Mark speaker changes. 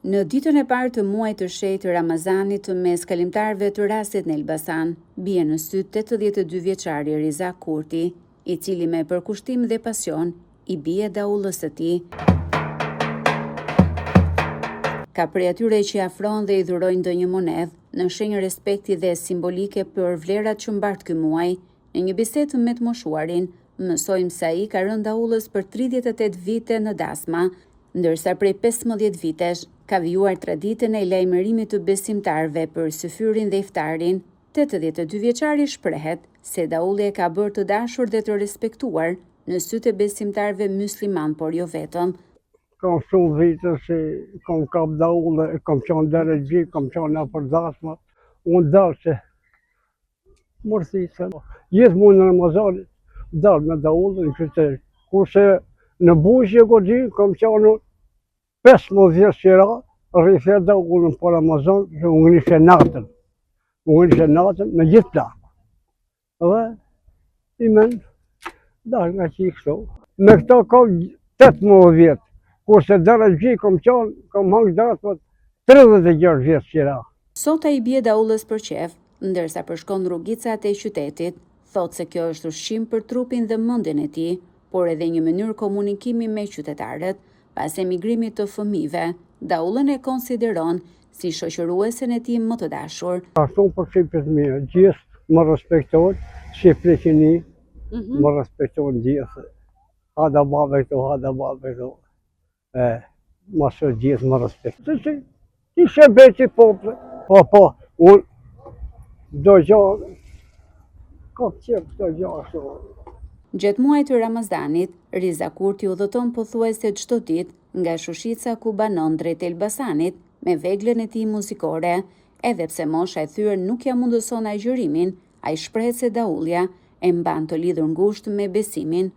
Speaker 1: Në ditën e parë të muajit të shenjtë Ramazanit mes kalimtarëve të rastit në Elbasan, bie në sy 82 vjeçari Riza Kurti, i cili me përkushtim dhe pasion i bie daullës së tij. Ka prej atyre që afrohen dhe i dhurojnë ndonjë monedhë në shenjë respekti dhe simbolike për vlerat që mbart ky muaj. Në një bisedë me të moshuarin, mësojmë se ai ka rënë daullës për 38 vite në dasma, ndërsa prej 15 vitesh ka vijuar traditën e lajmërimit të besimtarëve për syfyrin dhe iftarin. 82 vjeçari shprehet se daulli e ka bërë të dashur dhe të respektuar në sytë e besimtarëve musliman, por jo vetëm.
Speaker 2: Kam shumë vite që kam kap daulle, kam qenë deregji, kam qenë në përdasma. Unë dalë që mërësisë. Gjithmonë në Ramazan dalë me daulle në qytet. Kurse në Bujqë Goxhi kam qenë 15 vjeç qira, rrithë daullën për Ramazan, që unë nishe natën. Unë nishe natën me gjithë plakë. Dhe i men dalë nga që i kështu. Me këta kam 18 vjetë. Kurse deregji kam qenë, kam hangë datët 36 vjeç qira.
Speaker 1: Sot ai bie daullës për qef, ndërsa përshkon rrugicat e qytetit, thotë se kjo është ushqim për trupin dhe mendjen e tij, por edhe një mënyrë komunikimi me qytetarët. Pas emigrimit të fëmijëve, daullën e konsideron si shoqëruesen e tij më të dashur.
Speaker 2: Ashtu për shqipët mirë, gjithë më respektojnë, Shqipëri që një, më respektojnë gjithë. Hada babe këtu, hada babe këtu. Masë gjithë më respektojnë. Se që i shëbeti pople. Po, unë do gjallë, ka qëpë do gjallë shumë.
Speaker 1: Gjatë muajit të Ramazanit, Riza Kurti udhëton pothuajse çdo ditë nga Shushica ku banon drejt Elbasanit me veglën e tij muzikore. Edhe pse mosha e thyer nuk ja mundëson agjërimin, ai shprehet se daullja e mban të lidhur ngushtë me besimin.